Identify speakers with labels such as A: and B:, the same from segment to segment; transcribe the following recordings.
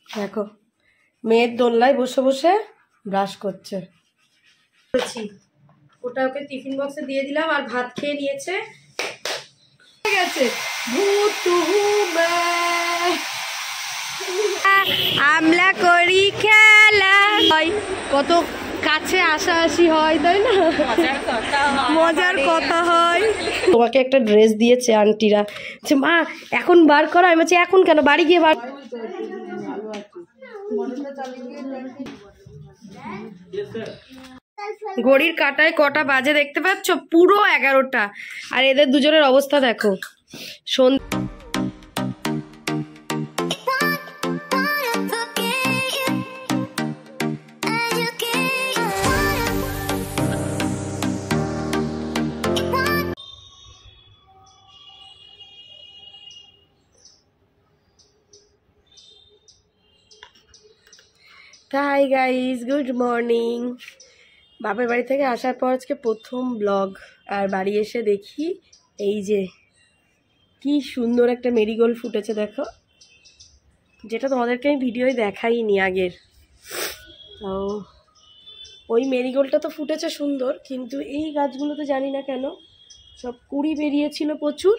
A: দেখো মেয়ের দোলনায় বসে বসে ব্রাশ করছে। ওটা ওকে টিফিন বক্সে দিয়ে দিলাম আর ভাত খেয়ে নিয়েছে। গেছে আমলা করি খেলা হয়, কত কাছে আসাআসি হয়, তাই না? মজার কথা হয়। তোমাকে একটা ড্রেস দিয়েছে আন্টিরা, মা এখন বার করো। আমি বলছি এখন কেন, বাড়ি গিয়ে বার। ঘড়ির কাঁটায় কটা বাজে দেখতে পাচ্ছ? পুরো 11টা। আর এদের দুজনের অবস্থা দেখো। Hi guys, good morning. বাপের বাড়ি থেকে আসার পর আজকে প্রথম ব্লগ। আর বাড়ি এসে দেখি এই যে কি সুন্দর একটা মেরিগোল্ড ফুটেছে, দেখো, যেটা তোমাদেরকে আমি ভিডিওয় দেখাইনি আগের। তো ওই মেরিগোল্ডটা তো ফুটেছে সুন্দর, কিন্তু এই গাছগুলোতে জানি না কেন সব কুড়ি বেরিয়েছিল প্রচুর,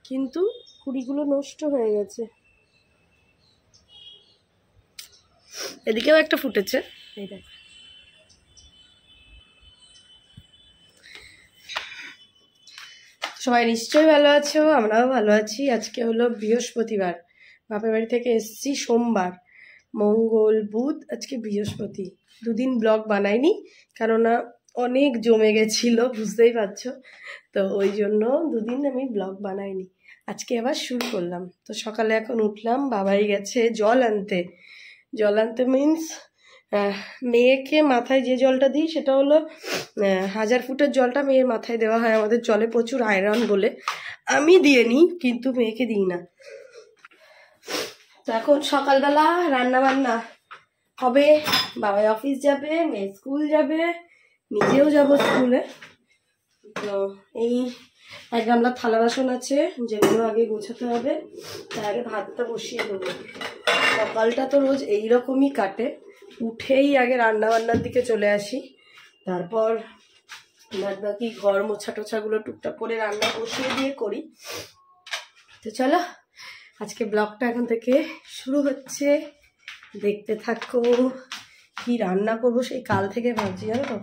A: কিন্তু কুড়িগুলো নষ্ট হয়ে গেছে। এদিকেও একটা ফুটেছে, এই দেখ। সবাই নিশ্চয়ই ভালো আছো, আমরাও ভালো আছি। আজকে হলো বৃহস্পতিবার, বাপের বাড়ি থেকে এসেছি সোমবার, মঙ্গল, বুধ, আজকে বৃহস্পতি। দুদিন ব্লগ বানাইনি, কেননা অনেক জমে গেছিল, বুঝতেই পারছো। তো ওই জন্য দুদিন আমি ব্লগ বানাইনি। আজকে আবার শুরু করলাম। তো সকালে এখন উঠলাম, বাবাই গেছে জল আনতে। জল আনতে মিন্স মেয়েকে মাথায় যে জলটা দিই সেটা হলো 1000 ফুটের জলটা মেয়ের মাথায় দেওয়া হয়। আমাদের জলে প্রচুর আয়রন বলে আমি দিয়ে নিই, কিন্তু মেয়েকে দিই না। তো এখন সকালবেলা রান্না বান্না হবে, বাবাই অফিস যাবে, মেয়ে স্কুল যাবে, নিজেও যাব স্কুলে। তো এই এক গামলা থালা বাসন আছে, যেগুলো আগে গোছাতে হবে। তার আগে ভাতটা বসিয়ে দেবো। সকালটা তো রোজ এইরকমই কাটে, উঠেই আগে রান্না বান্নার দিকে চলে আসি, তারপর বাকি ঘর মোছা টোছাগুলো টুকটাক করে রান্না বসিয়ে দিয়ে করি। তো চলো আজকে ব্লগটা এখন থেকে শুরু হচ্ছে, দেখতে থাকো। কি রান্না করবো সেই কাল থেকে ভাবছি, জানো তো।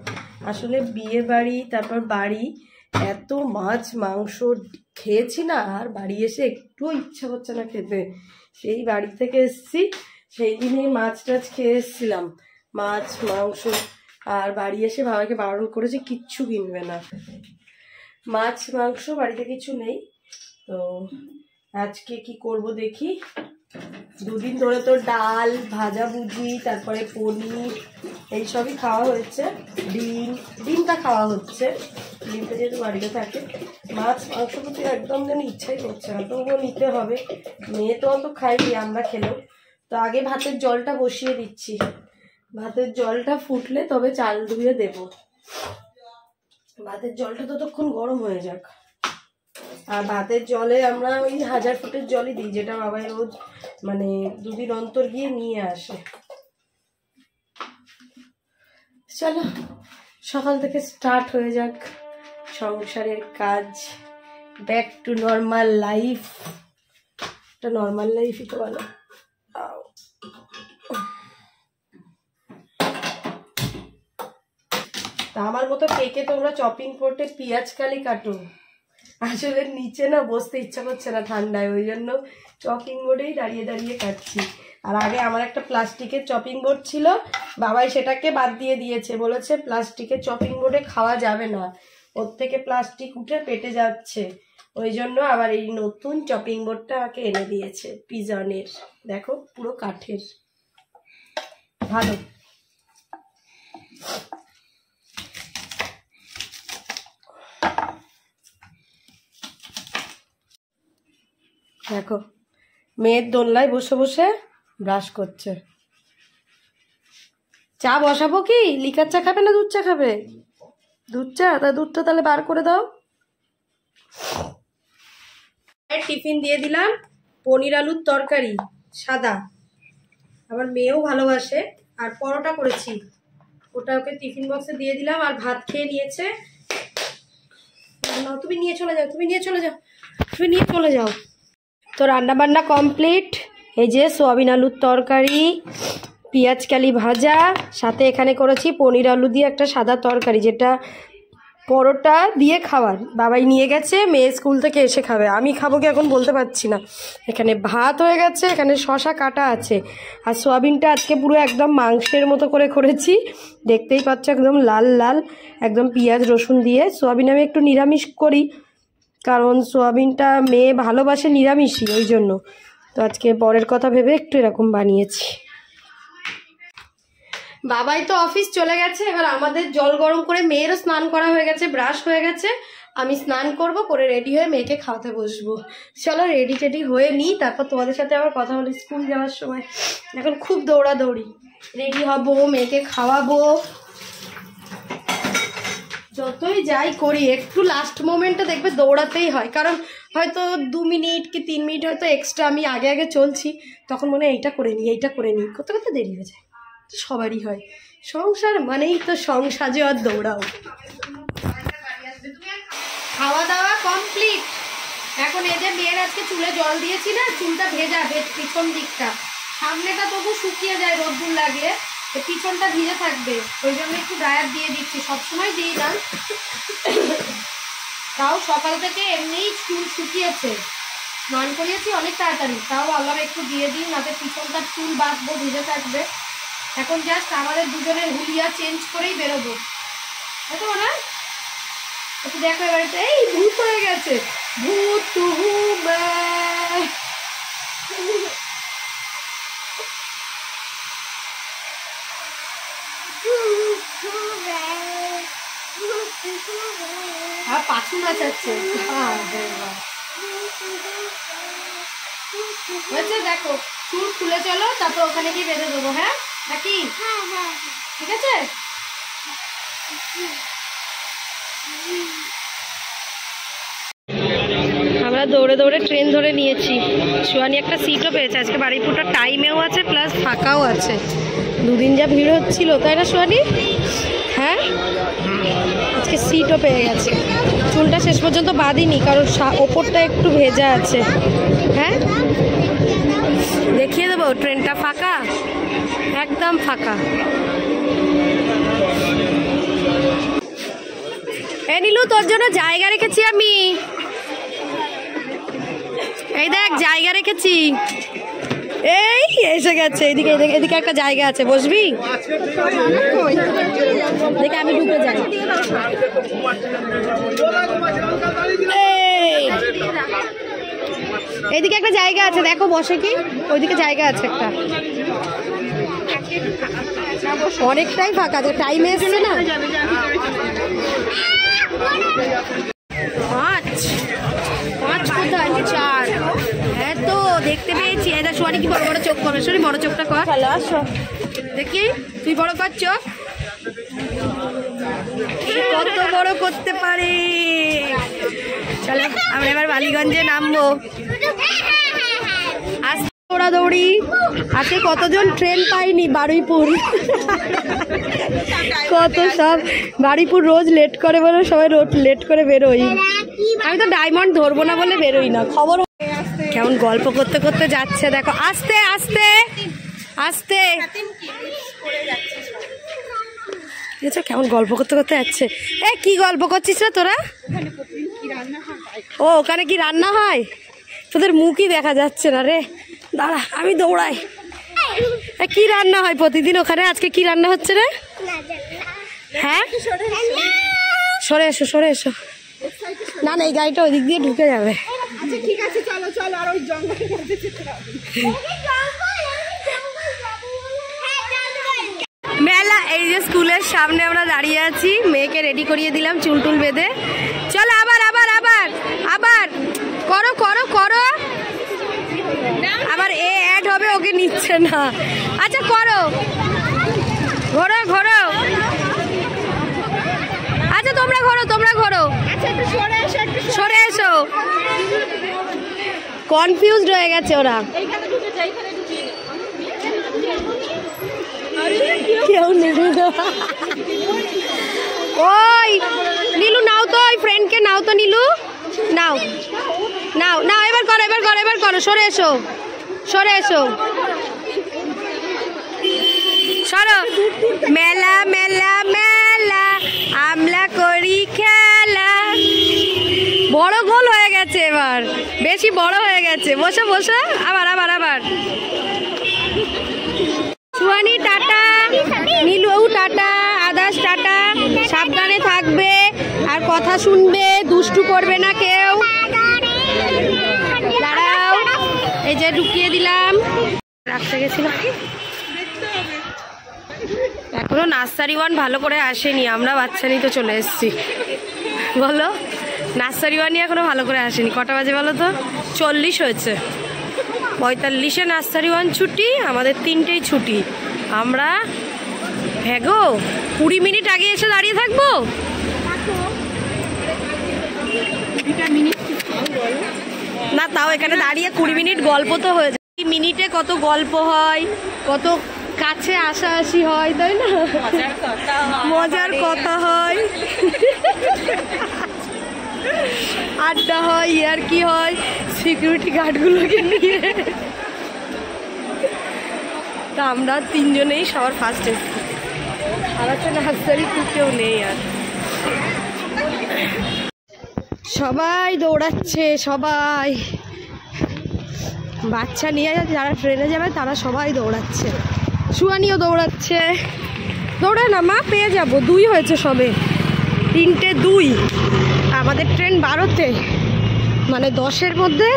A: আসলে বিয়ে বাড়ি তারপর বাড়ি এত মাছ মাংস খেয়েছি না, আর বাড়ি এসে একটুও ইচ্ছা করছে না খেতে। সেই বাড়ি থেকে এসছি, সেই দিনেই মাছ টাছ খেয়ে এসছিলাম, মাছ মাংস। আর বাড়ি এসে বাবাকে বারণ করেছে কিচ্ছু কিনবে না, মাছ মাংস বাড়িতে কিছু নেই। তো আজকে কি করব দেখি। দুদিন ধরে তো ডাল ভাজা ভুজি, তারপরে পনির, এইসবই খাওয়া হয়েছে। ডিমটা খাওয়া হচ্ছে, ডিমটা যেহেতু বাড়িতে থাকে। মাছ মাংস প্রতি একদম যেন ইচ্ছাই করছে না, তবুও নিতে হবে। মেয়ে তো অত খাইনি, আমরা খেলেও। তো আগে ভাতের জলটা বসিয়ে দিচ্ছি, ভাতের জলটা ফুটলে তবে চাল ধুয়ে দেব। ভাতের জলটা ততক্ষণ গরম হয়ে যাক। আর ভাতের জলে আমরা ওই 1000 ফুটের জলই দিই, যেটা বাবাই রোজ মানে দুদিন অন্তর গিয়ে নিয়ে আসে। চলো সকাল থেকে স্টার্ট হয়ে যাক সংসারের কাজ। Back to normal life. এটা নর্মাল লাইফই তো ভালো। তা আমার মতো কেকে তোমরা চপিং করতে পেঁয়াজ কালি কাটো। আসলে নিচে না বসতে ইচ্ছা করছে না ঠান্ডায়, ওই জন্য চপিং বোর্ডেই দাঁড়িয়ে দাঁড়িয়ে কাটছি। আর আগে আমার একটা প্লাস্টিকের চপিং বোর্ড ছিল, বাবাই সেটাকে বাদ দিয়ে দিয়েছে, বলেছে প্লাস্টিকের চপিং বোর্ডে খাওয়া যাবে না, ওর থেকে প্লাস্টিক উঠে পেটে যাচ্ছে। ওই জন্য আবার এই নতুন চপিং বোর্ডটা আমাকে এনে দিয়েছে পিজনের। দেখো পুরো কাঠের, ভালো। দেখো মেয়ের দোলনায় বসে বসে ব্রাশ করছে। চা বসাবো কি? লিকার চা খাবে না দুধ চা খাবে? দুধ চা, তা দুধটা তাহলে বার করে দাও। টিফিন দিয়ে দিলাম, পনির আলুর তরকারি সাদা, আমার মেয়েও ভালোবাসে। আর পরোটা করেছি, ওটা ওকে টিফিন বক্সে দিয়ে দিলাম, আর ভাত খেয়ে নিয়েছে। তুমি নিয়ে চলে যাও, তুমি নিয়ে চলে যাও, তুমি নিয়ে চলে যাও। তো রান্না বান্না কমপ্লিট। এই যে সোয়াবিন আলুর তরকারি, পেঁয়াজ কালি ভাজা, সাথে এখানে করেছি পনির আলু দিয়ে একটা সাদা তরকারি, যেটা পরোটা দিয়ে খাবার। বাবাই নিয়ে গেছে, মেয়ে স্কুল থেকে এসে খাবে। আমি খাবো কি এখন বলতে পারছি না। এখানে ভাত হয়ে গেছে, এখানে শশা কাটা আছে, আর সোয়াবিনটা আজকে পুরো একদম মাংসের মতো করে করেছি, দেখতেই পাচ্ছ একদম লাল লাল, একদম পেঁয়াজ রসুন দিয়ে। সোয়াবিন আমি একটু নিরামিষ করি, কারণ সোয়াবিনটা মেয়ে ভালোবাসে নিরামিষই, ওই জন্য। তো আজকে পরের কথা ভেবে একটু এরকম বানিয়েছি। বাবাই তো অফিস চলে গেছে, এবার আমাদের জল গরম করে, মেয়েরও স্নান করা হয়ে গেছে, ব্রাশ হয়ে গেছে, আমি স্নান করব, করে রেডি হয়ে মেয়েকে খাওয়াতে বসবো। চলো রেডি টেডি হয়ে নিই, তারপর তোমাদের সাথে আবার কথা বলি স্কুল যাওয়ার সময়। এখন খুব দৌড়াদৌড়ি, রেডি হব, মেয়েকে খাওয়াবো। যতই যাই করি একটু লাস্ট মোমেন্টে দেখবে দৌড়াতেই হয়, কারণ হয়তো 2 মিনিট কি 3 মিনিট হয়তো এক্সট্রা আমি আগে আগে চলছি, তখন মনে হয় এইটা করে নিই, এইটা করে নিই, করতে করতে দেরি হয়ে যায়। সবারই হয়, সংসার মানেই তো সংসাজে আর দৌড়াও। খাওয়া দাওয়া কমপ্লিট। এখন এই যে মেয়ের আজকে চুলে জল দিয়েছি না, চুলটা ভেজা, পিছন দিকটা, সামনেটা তবু শুকিয়ে যায় রোদ্দুর লাগলে, পিছনটা ভিজে থাকবে, ওই জন্য একটু ড্রায়ার দিয়ে দিচ্ছি। সবসময় দিই না, তাও সকাল থেকে এমনিই চুল শুকিয়েছে, স্নান করিয়েছি অনেক তাড়াতাড়ি, তাও আল্লাহ একটু দিয়ে দিই, নাতে পিছনটার চুল বাঁধবো, ভিজে থাকবে। এখন জাস্ট আমাদের দুজনের হুলিয়া চেঞ্জ করেই বেরোবো, বুঝতে না? একটু দেখো এবারে, এই ভূত হয়ে গেছে, ভূত আর পাছু নাচাচ্ছে। দেখো চুল খুলে চলো, তারপর ওখানে গিয়ে বেঁধে দেবো। হ্যাঁ নাকি? ঠিক আছে। আমরা দৌড়ে দৌড়ে ট্রেন ধরে নিয়েছি, সোয়ানি একটা সিটও পেয়েছে। আজকে বারুইপুরটা টাইমেও আছে, প্লাস ফাঁকাও আছে। দুদিন যা ভিড় হচ্ছিল, তাই না সোয়ানি? হ্যাঁ, আজকে সিটও পেয়ে গেছে। চুলটা শেষ পর্যন্ত বাঁধিনি, কারণ ওপরটা একটু ভেজা আছে। হ্যাঁ, দেখিয়ে দেবো, ট্রেনটা ফাঁকা, একদম ফাঁকা। এ নীলু, তোর জন্য জায়গা রেখেছি আমি, এই দেখ জায়গা রেখেছি। এই এসে গেছে, এদিকে এদিকে একটা জায়গা আছে, বসবি? দেখে আমি ঢুকে যাই। এইদিকে একটা জায়গা আছে, দেখো বসে কি, ওইদিকে জায়গা আছে একটা, অনেকটাই ফাঁকা, যে টাইমে এসছে না। পাঁচ কোথায়? 4। হ্যাঁ তো দেখতে পেয়েছি। এটা সোয়ানি কি বড় বড় চোখ করে, সোনি বড় চোখটা কর, দেখি তুই বড় কর চোখ, কত বড় করতে পারে। চলো আমরা এবার বালিগঞ্জে নামবো। আজকে দৌড়াদৌড়ি, আজকে কতজন ট্রেন পাইনি বারুইপুর, কত সব বারুইপুর রোজ লেট করে বলে সবাই রোজ লেট করে বেরোই। আমি তো ডায়মন্ড ধরবো না বলে বেরোই না। খবর কেমন গল্প করতে করতে যাচ্ছে, দেখো, আস্তে আস্তে আস্তে, কেমন গল্প করতে করতে যাচ্ছে। এ কি গল্প করছিস রে তোরা? ও ওখানে কি রান্না হয়? তোদের মুখই দেখা যাচ্ছে না রে, দাঁড়া আমি দৌড়াই। কি রান্না হয় প্রতিদিন ওখানে? আজকে কি রান্না হচ্ছে রে? হ্যাঁ, সরে এসো, সরে এসো। না না, এই গাড়িটা ওই দিক দিয়ে ঢুকে যাবে। ঠিক আছে, চলো চলো, আর ওই জঙ্গলের মধ্যে যেতে হবে। মেলা, এই যে স্কুলের সামনে আমরা দাঁড়িয়ে আছি, মেয়েকে রেডি করিয়ে দিলাম চুল টুল বেঁধে। চলো আবার আবার আবার আবার করো করো করো, আবার এ অ্যাড হবে, ওকে নিচ্ছে না। আচ্ছা করো, ঘোরো ঘোরো, আচ্ছা তোমরা ঘোরো, তোমরা ঘোরো, সরে এসো। কনফিউজড হয়ে গেছে ওরা। কেউ নীলু ওই নীলু নাও তো, ওই ফ্রেন্ডকে নাও তো, নীলু নাও নাও নাও, এবার করো এবার করো এবার করো, সরে এসো সরে এসো সরো। মেলা মেলা মেলা আমলা করি খেলা। বড় গোল হয়ে গেছে, এবার বেশি বড় হয়ে গেছে। বসো বসো, আবার আবার আবার। Suhani tata, Nilu tata, others tata. সাবধানে থাকবে আর কথা শুনবে, দুষ্টু করবে না কেউ। দাঁড়াও, এই যে ঢুকিয়ে দিলাম, রাখতে গেছিলাম। এখনো নার্সারি ওয়ান ভালো করে আসেনি, আমরা বাচ্চা নিতে চলে এসেছি। বলো, নার্সারি ওয়ানই এখনো ভালো করে আসেনি। কটা বাজে বলো তো? 40 হয়েছে। 45-এ নার্সারি ওয়ান ছুটি, আমাদের 3টেই ছুটি। আমরা হ্যাগো 20 মিনিট আগে এসে দাঁড়িয়ে থাকবো। না তাও এখানে দাঁড়িয়ে 20 মিনিট গল্প তো হয়ে যায়। মিনিটে কত গল্প হয়, কত কাছে আসাআসি হয়, তাই না? মজার কথা হয়, আড্ডা হয়, আর কি হয় সিকিউরিটি গার্ডগুলোকে নিয়ে। তা আমরা 3 জনেই সবার ফার্স্ট এসেছি। আর আছে নার্সারি কেউ নেই। আর সবাই দৌড়াচ্ছে, সবাই বাচ্চা নিয়ে যারা ট্রেনে যাবে তারা সবাই দৌড়াচ্ছে। সুহানিও দৌড়াচ্ছে। দৌড়ে না মা, পেয়ে যাবো। 2 হয়েছে সবে, 3টে 2। আমাদের ট্রেন 12-তে, মানে 10-এর মধ্যে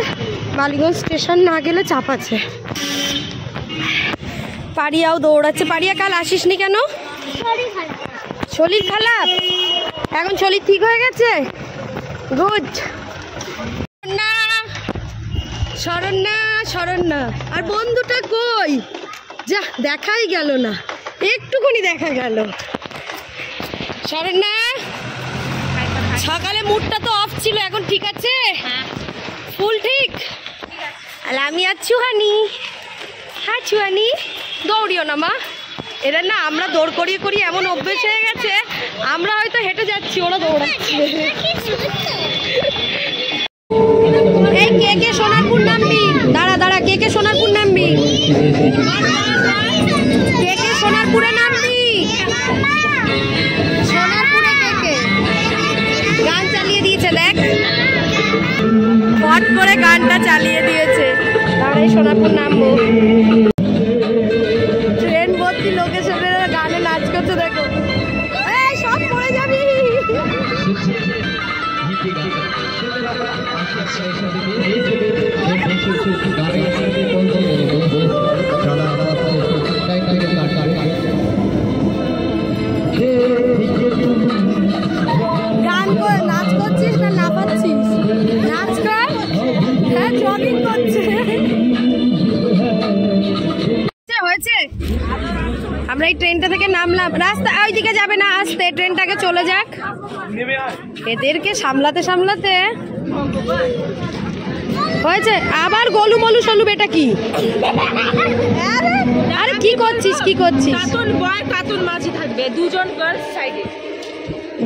A: বালিগঞ্জ স্টেশন না গেলে চাপ আছে। পারিয়াও দৌড়াচ্ছে। পারিয়া কাল আসিসনি কেন? শরীর খারাপ? এখন শরীর ঠিক হয়ে গেছে? গুড। না শরণ্যা, শরণ্যা আর বন্ধুটা কই? যা দেখাই গেল না, একটুখানি দেখা গেল। শরণ্যা, সকালে মুডটা তো অফ ছিল, এখন ঠিক আছে? ফুল ঠিক? আর আমি আর চুহানি। হ্যাঁ চুহানি, দৌড়িও না মা। এরা না, আমরা দৌড় করিয়ে করিয়ে এমন অভ্যেস হয়ে গেছে, আমরা হয়তো হেঁটে যাচ্ছি, ওরা দৌড়াচ্ছে। এই কে কে সোনারপুর নামবি? দাঁড়া দাঁড়া, কে কে সোনারপুর নামবি? কে কে সোনারপুরে নামবি? সোনারপুরে কে কে? গান চালিয়ে দিয়েছে দেখ, হট করে গানটা চালিয়ে দিয়েছে। তাহলে সোনারপুর নামবো। ট্রেন ভর্তি লোকেশনে গানে নাচ করছে, দেখো। এই সব পড়ে যাবি। গান করে নাচ করছিস না লাফাচ্ছিস? নাচ কর। হ্যাঁ, জগিং করছে। হয়েছে, আমরা এই ট্রেনটা থেকে নামলাম। রাস্তা ওইদিকে যাবে না, আসতে ট্রেনটাকে চলে যাক। এদেরকে সামলাতে সামলাতে হয়েছে। আবার গোলু মলু সলু, এটা কি? আরে কি করছিস, কি করছিস?
B: কাতুন বয় কাতুন মাঝি থাকবে, 2 জন গার্লস সাইডে।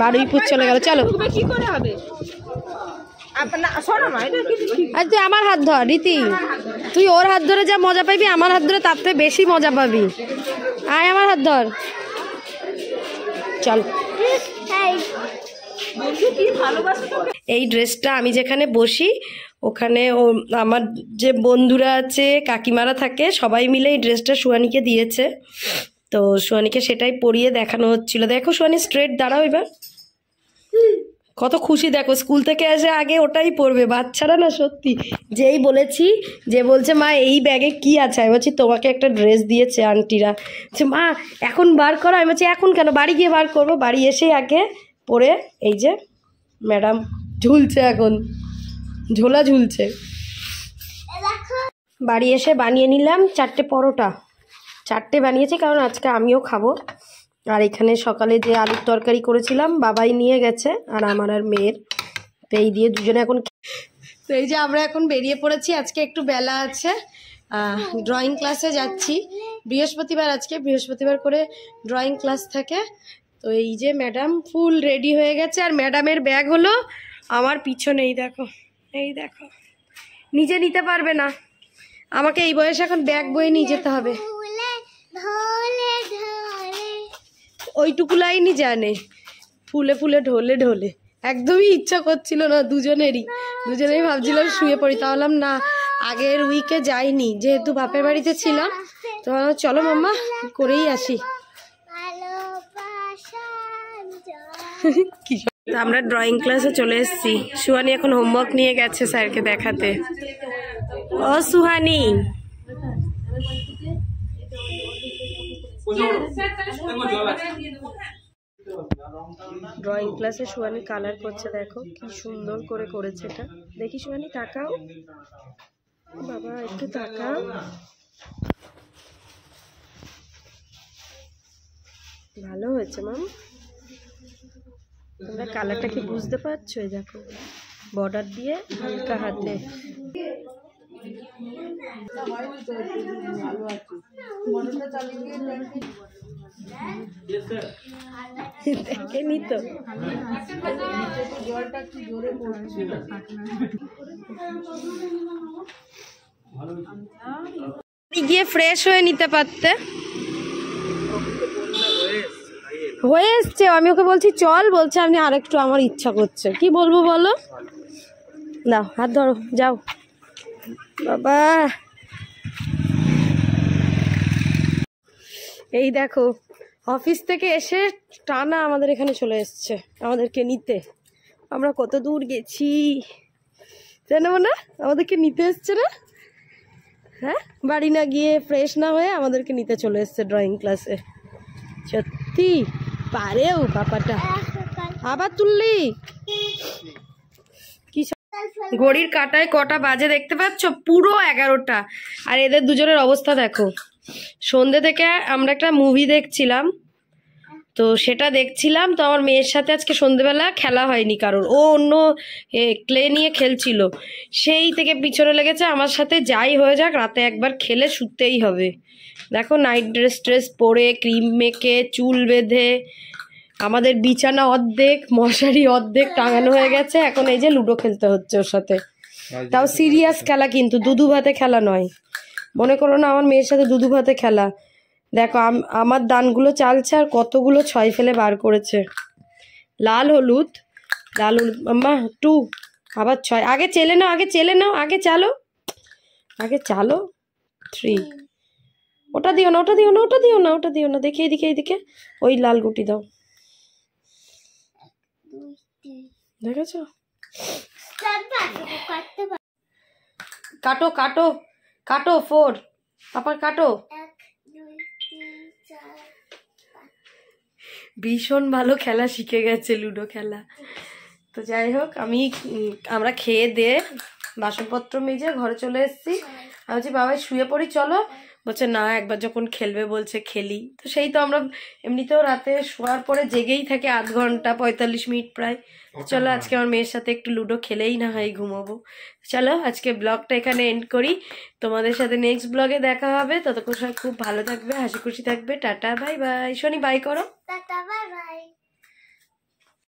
A: 12 ফুট চলে গেল। চলো,
B: কি করে হবে?
A: আজ তুই আমার হাত ধর রীতি, তুই ওর হাত ধরে যা মজা পাবি, আমার হাত ধরে তার থেকে বেশি মজা পাবি। আয় আমার হাত ধর, চল। এই ড্রেসটা আমি যেখানে বসি ওখানে আমার যে বন্ধুরা আছে, কাকিমারা থাকে, সবাই মিলে এই ড্রেসটা সুহানিকে দিয়েছে। তো সুহানিকে সেটাই পরিয়ে দেখানো হচ্ছিল। দেখো সুহানি স্ট্রেট দাঁড়াও এবার, কত খুশি দেখো। স্কুল থেকে এসে আগে ওটাই পরবে। বাচ্চারা না সত্যি, যেই বলেছি, যে বলছে মা এই ব্যাগে কি আছে, আমি বলছি তোমাকে একটা ড্রেস দিয়েছে আন্টিরা। মা এখন বার করো, আমি বলছি এখন কেন, বাড়ি গিয়ে বার করবো। বাড়ি এসেই আগে পরে, এই যে ম্যাডাম ঝুলছে, এখন ঝোলা ঝুলছে। বাড়ি এসে বানিয়ে নিলাম 4টে পরোটা। 4টে বানিয়েছি কারণ আজকে আমিও খাবো। আর এখানে সকালে যে আলুর তরকারি করেছিলাম বাবাই নিয়ে গেছে, আর আমার আর মেয়ের, তো এই দিয়ে দুজনে এখন। তো এই যে আমরা এখন বেরিয়ে পড়েছি। আজকে একটু বেলা আছে, ড্রয়িং ক্লাসে যাচ্ছি। বৃহস্পতিবার, আজকে বৃহস্পতিবার করে ড্রয়িং ক্লাস থাকে। তো এই যে ম্যাডাম ফুল রেডি হয়ে গেছে, আর ম্যাডামের ব্যাগ হলো আমার পিছনেই। দেখো, এই দেখো, নিজে নিতে পারবে না, আমাকে এই বয়সে এখন ব্যাগ বয়ে নিয়ে যেতে হবে। ওইটুকু লাইনই জানে, ফুলে ফুলে ঢলে ঢলে। একদমই ইচ্ছা করছিল না দুজনেই ভাবছিলাম শুয়ে পড়ি। তাহলে না, আগের উইকে যাইনি যেহেতু বাপের বাড়িতে ছিলাম, তো চলো মাম্মা করেই আসি। আমরা ড্রয়িং ক্লাসে চলে এসেছি। সুহানি এখন হোমওয়ার্ক নিয়ে গেছে স্যারকে দেখাতে। ও সুহানি, ড্রয়িং ক্লাসে সুহানি কালার করছে। দেখো কি সুন্দর করে করেছে এটা। দেখি সুহানি, তাকাও বাবা, একটু তাকাও। ভালো হয়েছে মাম। তোমরা কালারটা কি বুঝতে পারছো? দেখো বর্ডার দিয়ে হালকা হাতে। দেখেনি তো, গিয়ে ফ্রেশ হয়ে নিতে পারতে। হয়ে এসছে, আমি ওকে বলছি চল, বলছে আমি আরেকটু, আমার ইচ্ছা করছে। কি বলবো বলো? দাও হাত ধরো, যাও বাবা। এই দেখো অফিস থেকে এসে টানা আমাদের এখানে চলে এসছে আমাদেরকে নিতে। আমরা কত দূর গেছি জানো না, আমাদেরকে নিতে এসছে না। হ্যাঁ, বাড়ি না গিয়ে ফ্রেশ না হয়ে আমাদেরকে নিতে চলে এসছে ড্রয়িং ক্লাসে। সত্যি পারেও পাপাটা। আবার তুললি কি? ঘড়ির কাঁটায় কটা বাজে দেখতে পাচ্ছ? পুরো 11টা। আর এদের দুজনের অবস্থা দেখো। সন্ধ্যে থেকে আমরা একটা মুভি দেখছিলাম, তো সেটা দেখছিলাম। তো আমার মেয়ের সাথে আজকে সন্ধ্যেবেলা খেলা হয়নি কারোর, ও অন্য ক্লে নিয়ে খেলছিল। সেই থেকে পিছনে লেগেছে আমার সাথে। যাই হয়ে যাক, রাতে একবার খেলে শুতেই হবে। দেখো নাইট ড্রেস পরে, ক্রিম মেখে, চুল বেঁধে, আমাদের বিছানা অর্ধেক, মশারি অর্ধেক টাঙানো হয়ে গেছে। এখন এই যে লুডো খেলতে হচ্ছে ওর সাথে। তাও সিরিয়াস খেলা, কিন্তু দুদু ভাতে খেলা নয়। মনে করো না আমার মেয়ের সাথে দুদু ভাতে খেলা। দেখো আমার দানগুলো চালছে, আর কতগুলো 6 ফেলে বার করেছে। লাল হলুদ আম্মা 2, আবার 6। আগে চেলে নাও, আগে চালো 3। ওটা দিও না, দেখি এদিকে ওই লাল গুটি দাও। দেখেছো? কাটো 4, পাপার কাটো। ভীষণ ভালো খেলা শিখে গেছে, লুডো খেলা। তো যাই হোক, আমরা খেয়ে দিয়ে বাসনপত্র মেজে ঘরে চলে এসেছি। আমি বলছি বাবাই শুয়ে পড়ি চলো, বলছে না একবার যখন খেলবে বলছে খেলি। তো সেই তো আমরা এমনিতেও রাতে শোয়ার পরে জেগেই থাকে 8 ঘন্টা 45 মিনিট প্রায়। চলো আজকে আমার মেয়ের সাথে একটু লুডো খেলেই না হয় ঘুমাবো। চলো আজকে ব্লগটা এখানে এন্ড করি। তোমাদের সাথে নেক্সট ব্লগে দেখা হবে। ততক্ষণ সবাই খুব ভালো থাকবে, হাসি খুশি থাকবে। Tata bye bye. শনি বাই করো। Tata bye by.